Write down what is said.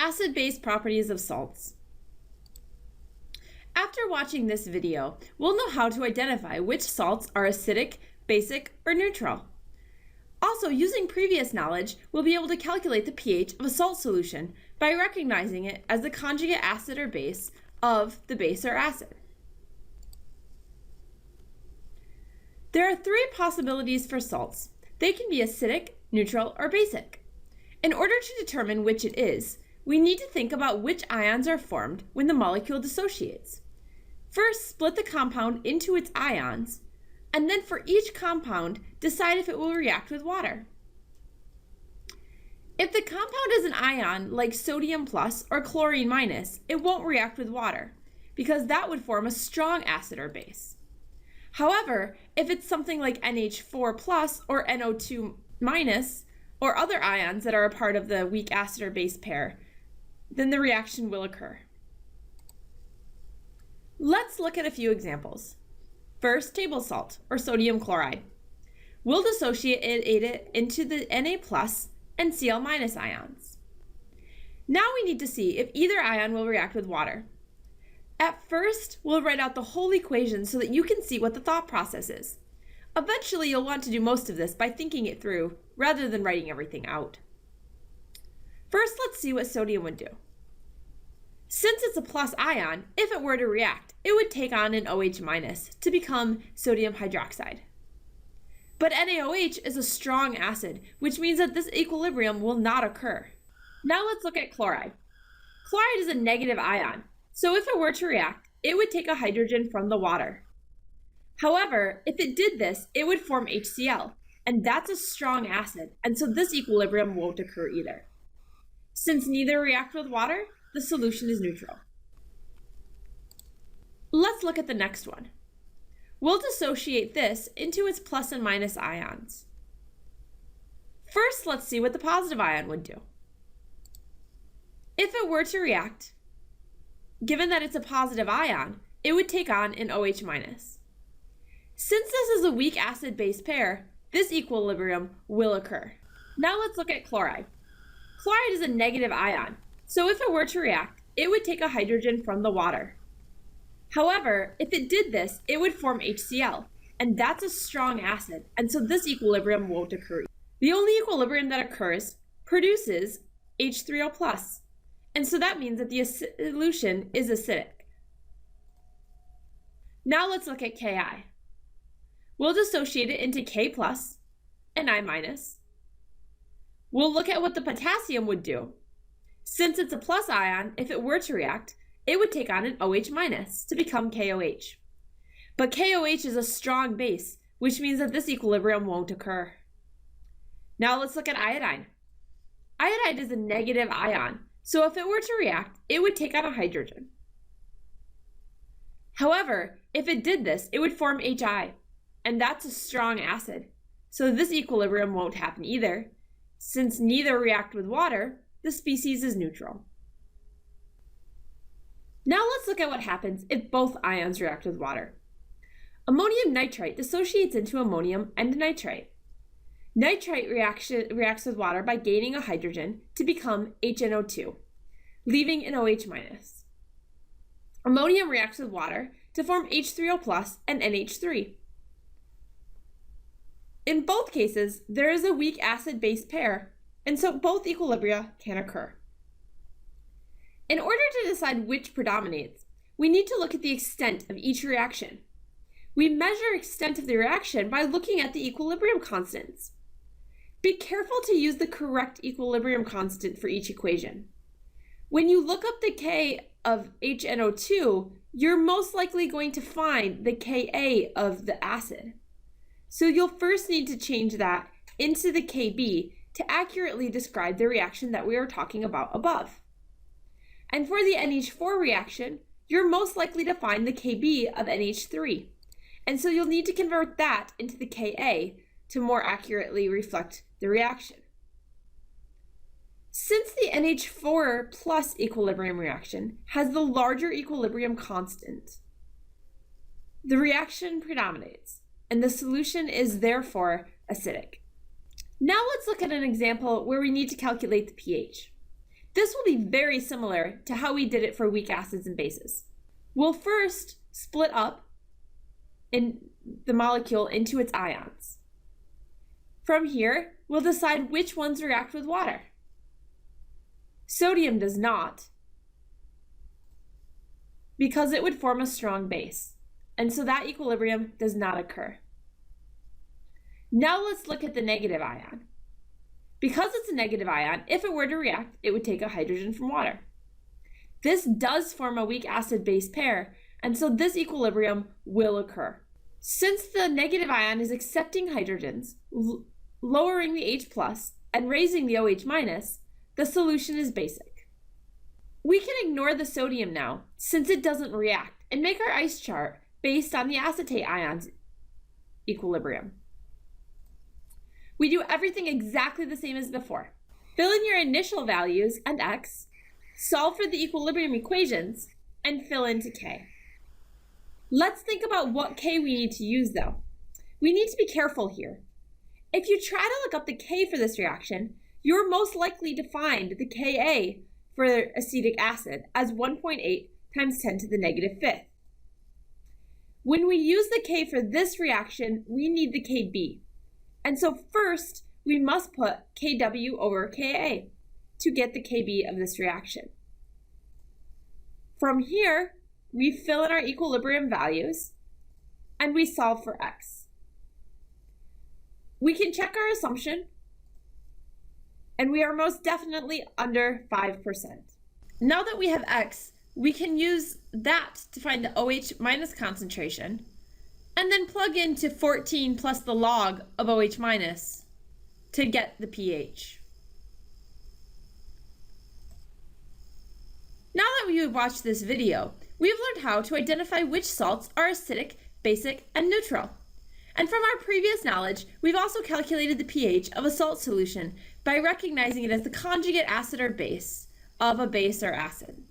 Acid-base properties of salts. After watching this video, we'll know how to identify which salts are acidic, basic, or neutral. Also, using previous knowledge, we'll be able to calculate the pH of a salt solution by recognizing it as the conjugate acid or base of the base or acid. There are three possibilities for salts. They can be acidic, neutral, or basic. In order to determine which it is, we need to think about which ions are formed when the molecule dissociates. First, split the compound into its ions, and then for each compound, decide if it will react with water. If the compound is an ion like sodium plus or chlorine minus, it won't react with water because that would form a strong acid or base. However, if it's something like NH4 plus or NO2 minus or other ions that are a part of the weak acid or base pair, then the reaction will occur. Let's look at a few examples. First, table salt, or sodium chloride. We'll dissociate it into the Na plus and Cl minus ions. Now we need to see if either ion will react with water. At first, we'll write out the whole equation so that you can see what the thought process is. Eventually, you'll want to do most of this by thinking it through, rather than writing everything out. First, let's see what sodium would do. Since it's a plus ion, if it were to react, it would take on an OH minus to become sodium hydroxide. But NaOH is a strong acid, which means that this equilibrium will not occur. Now let's look at chloride. Chloride is a negative ion, so if it were to react, it would take a hydrogen from the water. However, if it did this, it would form HCl, and that's a strong acid, and so this equilibrium won't occur either. Since neither react with water, the solution is neutral. Let's look at the next one. We'll dissociate this into its plus and minus ions. First, let's see what the positive ion would do. If it were to react, given that it's a positive ion, it would take on an OH minus. Since this is a weak acid-base pair, this equilibrium will occur. Now let's look at chloride. Chloride is a negative ion, so if it were to react, it would take a hydrogen from the water. However, if it did this, it would form HCl, and that's a strong acid, and so this equilibrium won't occur. The only equilibrium that occurs produces H3O+, and so that means that the solution is acidic. Now let's look at Ki. We'll dissociate it into K plus and I minus. We'll look at what the potassium would do. Since it's a plus ion, if it were to react, it would take on an OH minus to become KOH. But KOH is a strong base, which means that this equilibrium won't occur. Now let's look at iodine. Iodine is a negative ion, so if it were to react, it would take on a hydrogen. However, if it did this, it would form HI, and that's a strong acid, so this equilibrium won't happen either. Since neither react with water, the species is neutral. Now let's look at what happens if both ions react with water. Ammonium nitrite dissociates into ammonium and nitrite. Nitrite reacts with water by gaining a hydrogen to become HNO2, leaving an OH minus. Ammonium reacts with water to form H3O+ and NH3. In both cases, there is a weak acid-base pair, and so both equilibria can occur. In order to decide which predominates, we need to look at the extent of each reaction. We measure extent of the reaction by looking at the equilibrium constants. Be careful to use the correct equilibrium constant for each equation. When you look up the K of HNO2, you're most likely going to find the Ka of the acid. So you'll first need to change that into the Kb to accurately describe the reaction that we are talking about above. And for the NH4 reaction, you're most likely to find the Kb of NH3. And so you'll need to convert that into the Ka to more accurately reflect the reaction. Since the NH4 plus equilibrium reaction has the larger equilibrium constant, the reaction predominates, and the solution is therefore acidic. Now let's look at an example where we need to calculate the pH. This will be very similar to how we did it for weak acids and bases. We'll first split up in the molecule into its ions. From here, we'll decide which ones react with water. Sodium does not, because it would form a strong base, and so that equilibrium does not occur. Now let's look at the negative ion. Because it's a negative ion, if it were to react, it would take a hydrogen from water. This does form a weak acid-base pair, and so this equilibrium will occur. Since the negative ion is accepting hydrogens, lowering the H+, and raising the OH-, the solution is basic. We can ignore the sodium now, since it doesn't react, and make our ice chart based on the acetate ion's equilibrium. We do everything exactly the same as before. Fill in your initial values and x, solve for the equilibrium equations, and fill into k. Let's think about what k we need to use though. We need to be careful here. If you try to look up the k for this reaction, you're most likely to find the Ka for acetic acid as 1.8 times 10 to the negative fifth. When we use the k for this reaction, we need the Kb. And so first, we must put Kw over Ka to get the Kb of this reaction. From here, we fill in our equilibrium values, and we solve for x. We can check our assumption, and we are most definitely under 5%. Now that we have x, we can use that to find the OH- concentration, and then plug into 14 plus the log of OH- to get the pH. Now that we've watched this video, we've learned how to identify which salts are acidic, basic, and neutral. And from our previous knowledge, we've also calculated the pH of a salt solution by recognizing it as the conjugate acid or base of a base or acid.